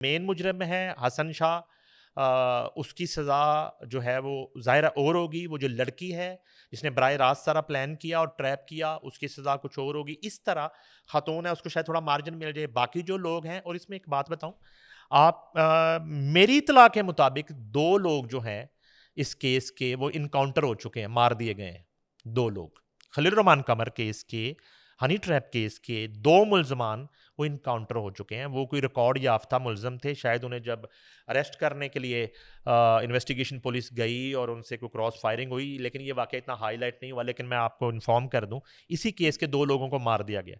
Main मुजरिम है हसन शाह। उसकी सज़ा जो है वो ज़ाहिर और होगी। वो जो लड़की है जिसने बराह रास्त सारा प्लान किया और ट्रैप किया, उसकी सज़ा कुछ और होगी। इस तरह खातून है, उसको शायद थोड़ा मार्जिन मिल जाए। बाकी जो लोग हैं, और इसमें एक बात बताऊं, आप मेरी इत्तला के मुताबिक 2 लोग जो हैं इस केस के, वो इनकाउंटर हो चुके हैं, मार दिए गए हैं। 2 लोग खलील रहमान कमर केस के, हनी ट्रैप केस के 2 मुल्जमान वो इनकाउंटर हो चुके हैं। वो कोई रिकॉर्ड याफ्ता मुल्ज़म थे। शायद उन्हें जब अरेस्ट करने के लिए इन्वेस्टिगेशन पुलिस गई और उनसे कोई क्रॉस फायरिंग हुई, लेकिन ये वाक़या इतना हाईलाइट नहीं हुआ। लेकिन मैं आपको इन्फॉर्म कर दूं, इसी केस के 2 लोगों को मार दिया गया।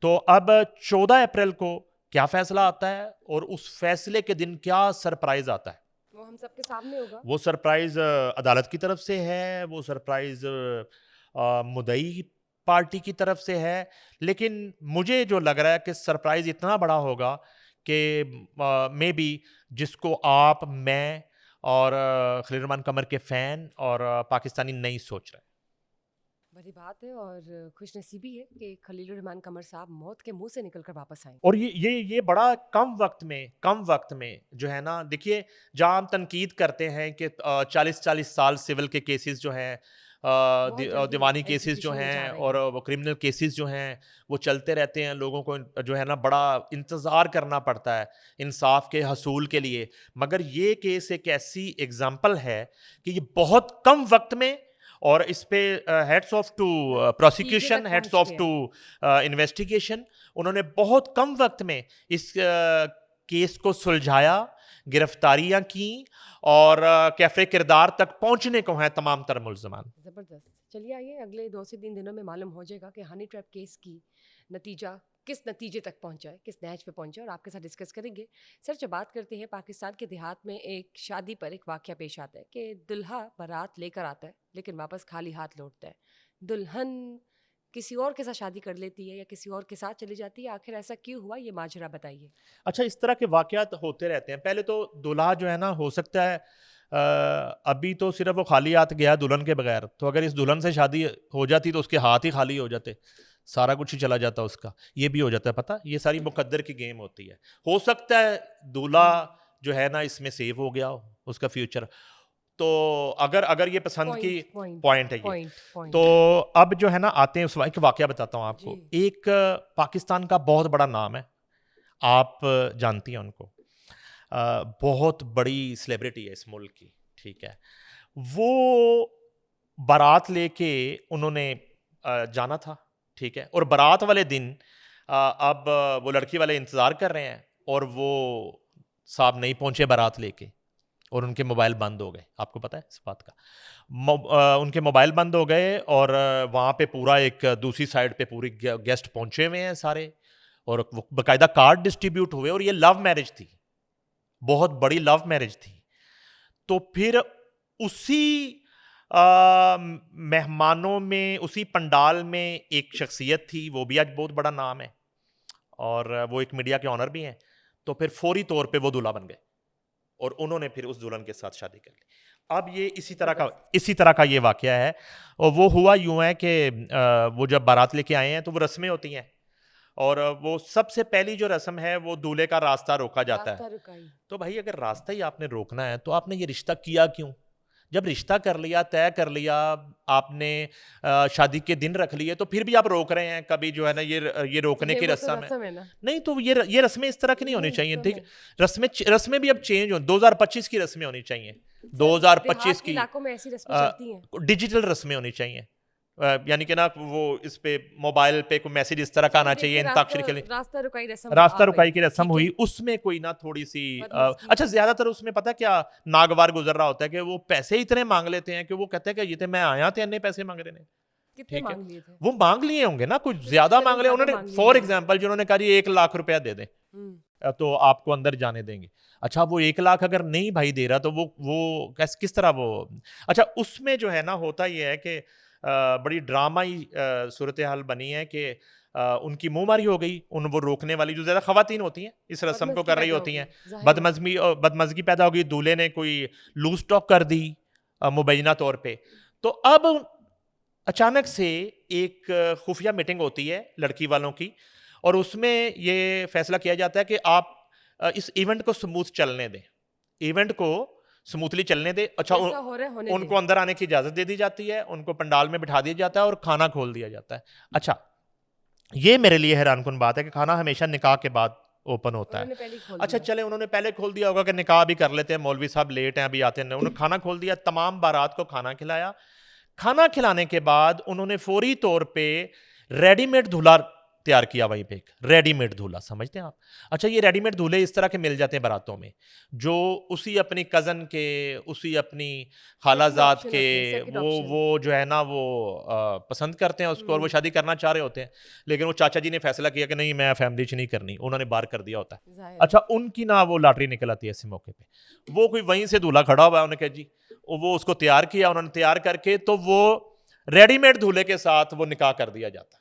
तो अब 14 अप्रैल को क्या फैसला आता है और उस फैसले के दिन क्या सरप्राइज आता है, वो हम सबके सामने होगा। वो सरप्राइज अदालत की तरफ से है, वो सरप्राइज मुद्दई पार्टी की तरफ से है। लेकिन मुझे जो लग रहा है कि सरप्राइज इतना बड़ा होगा कि मे बी जिसको आप, मैं और खलील रहमान कमर के फैन और पाकिस्तानी नहीं सोच रहे। बड़ी बात है और खुशनसीबी है कि खलील रहमान कमर साहब मौत के मुंह से निकलकर वापस आए। और ये बड़ा कम वक्त में जो है ना, देखिए, जहाँ हम तनकीद करते हैं कि 40-40 साल सिविल के केसेस जो हैं, बहुत जल्दी दीवानी केसेस जो एग्जीक्यूशन में जा हैं, रहे और हैं। वो क्रिमिनल केसेस जो हैं, वो चलते रहते हैं। लोगों को जो है ना बड़ा इंतज़ार करना पड़ता है इंसाफ के हसूल के लिए। मगर ये केस एक ऐसी एग्जाम्पल है कि ये बहुत कम वक्त में, और इस पे हेड्स ऑफ टू नतीजे प्रोसिक्यूशन, तक हेड्स पहुंच ऑफ गया टू है। इन्वेस्टिगेशन। उन्होंने बहुत कम वक्त में इस केस को सुलझाया, गिरफ्तारियां की, और कैफे किरदार तक पहुंचने को हैं तमाम तर मुल्जमान। जबरदस्त। चलिए आइए अगले 2 से 3 दिनों में मालूम हो जाएगा कि हनी ट्रैप केस की नतीजा किस नतीजे तक पहुंचा है, किस नहज पे पहुंचा है, और आपके साथ डिस्कस करेंगे। सर, जब बात करते हैं पाकिस्तान के देहात में एक शादी पर एक वाकया पेश आता है कि दुल्हा बारात लेकर आता है लेकिन वापस खाली हाथ लौटता है। दुल्हन किसी और के साथ शादी कर लेती है या किसी और के साथ चली जाती है। आखिर ऐसा क्यों हुआ, ये माजरा बताइए। अच्छा, इस तरह के वाकयात होते रहते हैं। पहले तो दूल्हा जो है ना, हो सकता है अभी तो सिर्फ वो खाली हाथ गया दुल्हन के बगैर, तो अगर इस दुल्हन से शादी हो जाती तो उसके हाथ ही खाली हो जाते, सारा कुछ ही चला जाता उसका। ये भी हो जाता है, पता, ये सारी मुकद्दर की गेम होती है। हो सकता है दूल्हा जो है ना इसमें सेव हो गया हो, उसका फ्यूचर। तो अगर अगर ये पसंद की पॉइंट पॉइंट पॉइंट है ये। पॉइंट तो पॉइंट। अब जो है ना, आते हैं उस एक वाकया बताता हूँ जी। आपको। एक पाकिस्तान का बहुत बड़ा नाम है, आप जानती हैं उनको, बहुत बड़ी सेलिब्रिटी है इस मुल्क की, ठीक है। वो बारात लेके उन्होंने जाना था, ठीक है। और बारात वाले दिन अब वो लड़की वाले इंतज़ार कर रहे हैं, और वो साहब नहीं पहुंचे बारात लेके, और उनके मोबाइल बंद हो गए। आपको पता है इस बात का? उनके मोबाइल बंद हो गए, और वहाँ पे पूरा एक दूसरी साइड पे पूरी गेस्ट पहुंचे हुए हैं सारे, और वो बाकायदा कार्ड डिस्ट्रीब्यूट हुए, और ये लव मैरिज थी, बहुत बड़ी लव मैरिज थी। तो फिर उसी मेहमानों में, उसी पंडाल में एक शख्सियत थी, वो भी आज बहुत बड़ा नाम है, और वो एक मीडिया के ऑनर भी हैं। तो फिर फौरी तौर पे वो दूल्हा बन गए, और उन्होंने फिर उस दुल्हन के साथ शादी कर ली। अब ये जबरदस्त। इसी तरह का ये वाकया है। और वो हुआ यूं है कि वो जब बारात लेके आए हैं तो वो रस्में होती हैं, और वो सबसे पहली जो रस्म है, वो दूल्हे का रास्ता रोका जाता है। रास्ता रुकाई। तो भाई, अगर रास्ता ही आपने रोकना है तो आपने ये रिश्ता किया क्यों? जब रिश्ता कर लिया, तय कर लिया, आपने शादी के दिन रख लिए, तो फिर भी आप रोक रहे हैं। कभी जो है ना, ये रोकने ये की वो तो रस्म है। रस्म है ना। नहीं, तो ये रस्में इस तरह की नहीं होनी नहीं, चाहिए, रस्म ठीक। है। रस्में रस्में भी अब चेंज हो, 2025 की रस्में होनी चाहिए, सर, 2025 देहात के की इलाकों में ऐसी रस्में चलती हैं। डिजिटल रस्में होनी चाहिए। यानी कि ना, वो इस पे मोबाइल पे कोई मैसेज इस तरह का चलिए आना चाहिए, देखिए, रास्ता इंताक्षरी के लिए। रास्ता रुकाई रस्म रास्ता आ गई। रुकाई की रस्म ठीक हुई, है। उसमें कोई ना थोड़ी सी बदमज़गी। अच्छा, ज्यादातर उसमें पता क्या नागवार गुजर रहा होता है कि वो पैसे इतने मांग लेते हैं कि वो कहते हैं कि ये तो मैं आया थे, इतने पैसे मांग रहे हैं। कितने ठीक है, मांग लिए थे? वो मांग लिए होंगे ना, कुछ कुछ ज्यादा चले मांग लिया ज्यादा उन्होंने। मांग लिए फॉर होंगे। एग्जाम्पल, जिन्होंने कहा जी 1 लाख रुपया दे दें, हम्म। तो आपको अंदर जाने देंगे। अच्छा, वो 1 लाख अगर नहीं भाई दे रहा, तो वो किस तरह वो। अच्छा, उसमें जो है ना, होता ये है कि बड़ी ड्रामाई सूरत हाल बनी है कि उनकी मुंहमारी हो गई, वो रोकने वाली जो ज्यादा खवातीन होती हैं इस रस्म को बदमज़गी कर रही पैदा हो होती गई, हैं। जाहिर बात है। बदमजगी पैदा हो गई, दूल्हे ने कोई लूज टॉक कर दी मुबैना तौर पे। तो अब अचानक से एक खुफिया मीटिंग होती है लड़की वालों की, और उसमें ये फैसला किया जाता है कि आप इस इवेंट को स्मूथ चलने दें, इवेंट को स्मूथली चलने दें। अच्छा जैसा हो रहा है होने उनको दें। अंदर आने की इजाजत दे दी जाती है, उनको पंडाल में बिठा दिया जाता है और खाना खोल दिया जाता है। अच्छा, ये मेरे लिए हैरानकुन बात है कि खाना हमेशा निकाह के बाद ओपन होता है। उन्होंने पहले ही खोल अच्छा दिया। चले, उन्होंने पहले खोल दिया होगा कि निकाह भी कर लेते हैं, मौलवी साहब लेट हैं अभी आते हैं, उन्होंने खाना खोल दिया, तमाम बारात को खाना खिलाया। खाना खिलाने के बाद उन्होंने फौरी तौर पे रेडीमेड दूल्हा तैयार किया वहीं पे, एक रेडीमेड दूल्हा, समझते हैं आप? अच्छा, ये रेडीमेड दूल्हे इस तरह के मिल जाते हैं बारातों में, जो उसी अपनी कज़न के, उसी अपनी खालाजाद ऑप्शन के, होते हैं, सेकंड ऑप्शन। वो जो है ना वो पसंद करते हैं उसको और वो शादी करना चाह रहे होते हैं, लेकिन वो चाचा जी ने फैसला किया कि नहीं, मैं फैमिली नहीं करनी, उन्होंने बाहर कर दिया होता है। जाहिर है। अच्छा, उनकी ना वो लॉटरी निकल आती है ऐसे मौके पे, वो कोई वहीं से दूल्हा खड़ा हुआ है, उन्होंने कहा जी, वो उसको तैयार किया, उन्होंने तैयार करके तो वो रेडीमेड दूल्हे के साथ वो निकाह कर दिया जाता है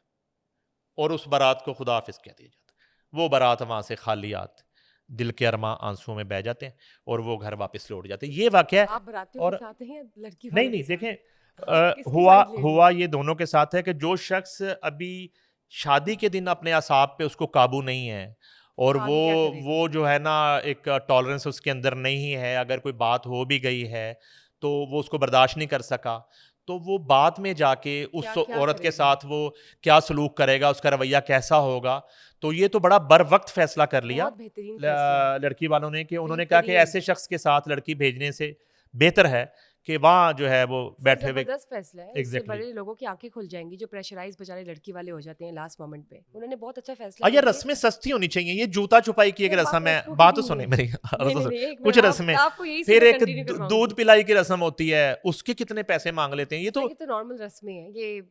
और उस बारात को खुदा हाफिज कह दिया जाता है। वो बारात वहां से खाली हाथ, दिल के अरमा आंसुओं में बह जाते हैं और वो घर वापस लौट जाते हैं। ये वाकया आप बारातियों के और साथ हैं या लड़की नहीं वालों नहीं के साथ? देखें, आपने किसकी हुआ साइड ले ली? हुआ ये दोनों के साथ है कि जो शख्स अभी शादी के दिन अपने असाब पे उसको काबू नहीं है और तो आगे क्या करेगा? वो जो है ना एक टॉलरेंस उसके अंदर नहीं है, अगर कोई बात हो भी गई है तो वो उसको बर्दाश्त नहीं कर सका, तो वो बाद में जाके उस क्या क्या औरत के करेगा? साथ वो क्या सलूक करेगा, उसका रवैया कैसा होगा। तो ये तो बड़ा बर वक्त फैसला कर लिया बहुत बेहतरीन फैसला है। लड़की वालों ने, कि उन्होंने कहा कि बेहतरीन। ऐसे शख्स के साथ लड़की भेजने से बेहतर है कि वहाँ जो है वो सर बैठे हुए। जबरदस्त फैसला है। इससे एग्जैक्टली बड़े लोगों की आंखें खुल जाएंगी जो प्रेशराइज बेचारे लड़की वाले हो जाते हैं लास्ट मोमेंट पे। उन्होंने बहुत अच्छा फैसला यार करके रस्में सस्ती होनी चाहिए, ये जूता छुपाई की एक सर बात रस्म है, रस्मों की बात भी तो नहीं सुने है। मेरी नहीं नहीं नहीं, एक कुछ मिनट, रस्में, आपको यही से फिर मैं एक कंटिन्यू करवाऊंगी। दूध पिलाई की रस्म होती है, उसके कितने पैसे मांग लेते हैं ये सर तो। ये तो नॉर्मल रस्में हैं, ये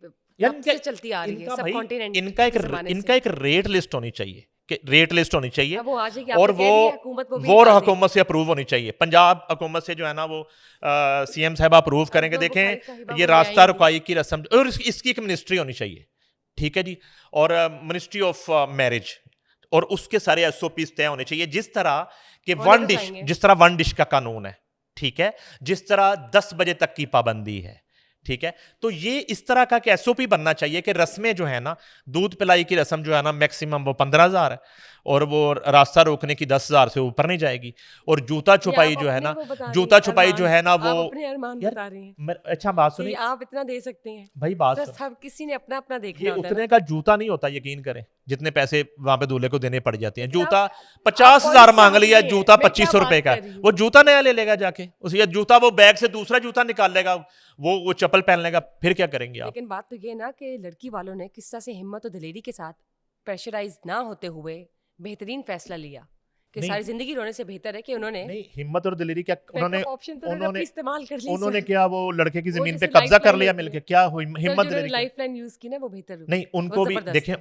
यार कब से चलती आ रही है इनका सब भाई कॉन्टिनेंट इनका के जमाने इनका से। एक रेट लिस्ट होनी चाहिए, कि रेट लिस्ट होनी चाहिए अब वो आ जाएगी, और आपने कह दिया, हुकूमत वो भी वो निकाल देगी। हुकूमत से अप्रूव होनी चाहिए, पंजाब हुकूमत से जो है ना वो सीएम साहब अप्रूव करेंगे। अब्दुल बुखारी देखें साहिबा ये वो ले रास्ता आएंगी। रुकाई की रस्म, और इसकी एक मिनिस्ट्री होनी चाहिए, ठीक है जी, और मिनिस्ट्री ऑफ मैरिज, और उसके सारे एसओपीज तय होने चाहिए, जिस तरह के होने वन तो डिश, चाहिए। जिस तरह वन डिश का कानून है, ठीक है, जिस तरह 10 बजे तक की पाबंदी है, ठीक है। तो ये इस तरह का एसओपी बनना चाहिए कि रस्में जो है ना, दूध पिलाई की रस्म जो है ना मैक्सिमम वो 15,000 है और वो रास्ता रोकने की 10,000 से ऊपर नहीं जाएगी, और जूता ये छुपाई आप जो है अपने ना, वो बता रही जूता हैं छुपाई जो अरमान, है ना वो, आप अपने अरमान यार बता रही हैं अच्छा बात कि सुनिए आप इतना दे सकते हैं। भाई, बात सर सुन, सब किसी ने अपना अपना ये देखना होता है उतने ना। का जूता नहीं होता, यकीन करें, जितने पैसे वहां पे दूल्हे को देने पड़ जाते हैं। लेकिन जूता आप 50,000 पॉइंट मांग समझ लिया, रही हैं जूता मैं क्या 2500 रुपए बात का कर रही है, हूँ। वो जूता नया ले लेगा जाके, उस ये जूता वो बैग से दूसरा जूता निकाल लेगा, वो चप्पल पहन लेगा, फिर क्या करेंगे आप? लेकिन बात तो ये ना कि लड़की वालों ने किस तरह से हिम्मत और दिलेरी के साथ प्रेशराइज ना होते हुए बेहतरीन फैसला लिया कि नहीं सारी जिंदगी रोने से बेहतर है कि उन्होंने नहीं, हिम्मत और दिलेरी क्या उन्होंने, बैकअप ऑप्शन तो उन्होंने अपनी उन्होंने इस्तेमाल कर ली उन्होंने सर। क्या वो लड़के की वो जमीन पे जैसे कब्जा कर लाइफलाइन लिया होती है मिलके, क्या हुई सर, हिम्मत जो उन्होंने दिलेरी क्या? लाइफलाइन यूज की ना वो बेहतर नहीं, वो उनको भी जबरदस्त देखें, है।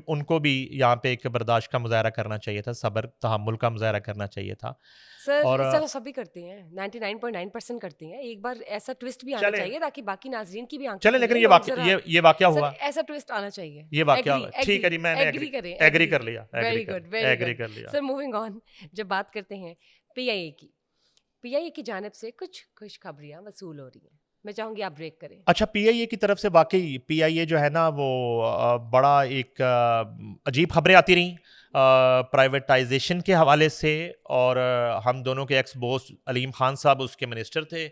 उनको भी यहाँ पे एक बर्दाश्त का मुजाहरा करना चाहिए था, सब्र तहम्मुल का मुजाहरा करना चाहिए था। सर और चलो सभी करते हैं, 99.9% करते हैं, एक बार ऐसा ट्विस्ट भी आना चले चाहिए ताकि बाकी नाजरीन की भी आंखें चले, खुलें लेकिन ये और वाक्य जरा ये वाक्य सर हुआ, ऐसा ट्विस्ट आना चाहिए। ये वाक्य एग्री हुआ, ठीक है जी, मैंने एग्री करें, एग्री कर लिया, very good very agree good. कर लिया। सर मूविंग ऑन, जब बात करते हैं पीआईए की, पीआईए की जानिब से कुछ खुशखबरियां वसूल हो रही हैं, मैं चाहूंगी आप ब्रेक करें। अच्छा, पीआईए की तरफ से वाकई पीआईए जो है ना वो बड़ा एक अजीब खबरें आती रहीं प्राइवेटाइजेशन के हवाले से, और हम दोनों के एक्स बॉस अलीम खान साहब उसके मिनिस्टर थे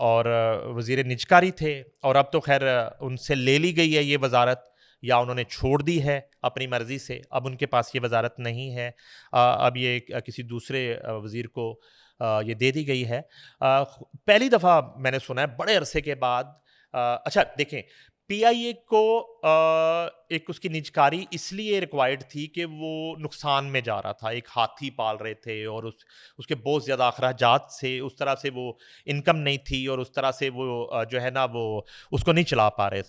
और वज़ीर निजकारी थे, और अब तो खैर उनसे ले ली गई है ये वजारत, या उन्होंने छोड़ दी है अपनी मर्ज़ी से, अब उनके पास ये वजारत नहीं है, अब ये किसी दूसरे वज़ीर को ये दे दी गई है। पहली दफ़ा मैंने सुना है बड़े अरसे के बाद। अच्छा देखें, पीआईए को एक उसकी निजकारी इसलिए रिक्वायर्ड थी कि वो नुकसान में जा रहा था, एक हाथी पाल रहे थे और उसके बहुत ज़्यादा अखराजात से, उस तरह से वो इनकम नहीं थी, और उस तरह से वो जो है ना वो उसको नहीं चला पा रहे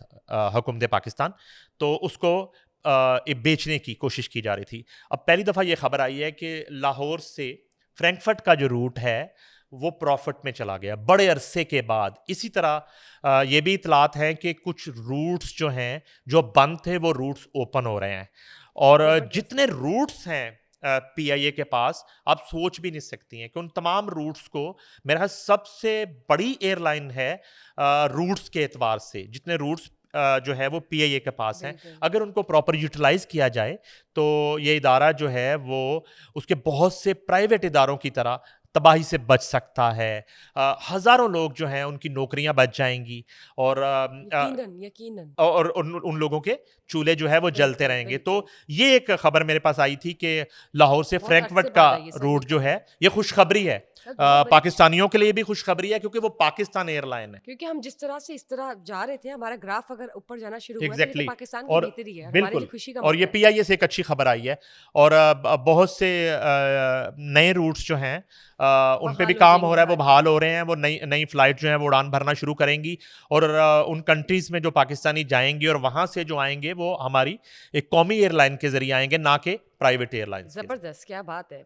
हुकूमत पाकिस्तान, तो उसको बेचने की कोशिश की जा रही थी। अब पहली दफ़ा ये खबर आई है कि लाहौर से फ्रैंकफर्ट का जो रूट है वो प्रॉफिट में चला गया बड़े अरसे के बाद। इसी तरह ये भी इतलात हैं कि कुछ रूट्स जो हैं जो बंद थे वो रूट्स ओपन हो रहे हैं, और जितने रूट्स हैं पीआईए के पास, आप सोच भी नहीं सकती हैं कि उन तमाम रूट्स को, मेरा सबसे बड़ी एयरलाइन है रूट्स के एतबार से, जितने रूट्स जो है वो पीआईए के पास हैं। बिल्कुल। अगर उनको प्रॉपर यूटिलाइज किया जाए तो ये इदारा जो है वो उसके बहुत से प्राइवेट इदारों की तरह तबाही से बच सकता है। हज़ारों लोग जो हैं उनकी नौकरियां बच जाएंगी और यकीनन, यकीनन। और उन लोगों के चूल्हे जो है वो जलते बिल्कुल, रहेंगे। तो बिल्कुल। ये एक खबर मेरे पास आई थी कि लाहौर से बहुत फ्रैंकफर्ट अरसे का बाद आई है सर ये रूट जो खबर। है ये खुशखबरी है। सर बहुत बड़ी पाकिस्तानियों के लिए भी खुशखबरी है क्योंकि वो पाकिस्तान एयरलाइन है। क्योंकि हम जिस तरह से इस तरह जा रहे थे, हमारा ग्राफ अगर ऊपर जाना शुरू हुआ है, तो ये तो एग्जैक्टली पाकिस्तान की और बेहतरी है और हमारे लिए बिल्कुल खुशी का और ये मौका है। पीआईए से एक अच्छी खबर आई है और बहुत से नए रूट्स जो हैं उन पे भी बहाल हो काम हो जाएंगे रहा है, वो हमारे। बहाल हो रहे हैं। वो नई नई फ्लाइट जो है वो उड़ान भरना शुरू करेंगी और उन कंट्रीज में जो पाकिस्तानी जाएंगे और वहां से जो आएंगे वो हमारी एक कौमी एयरलाइन के जरिए आएंगे, ना कि प्राइवेट एयरलाइंस के जरिए। ज़बरदस्त, क्या बात है।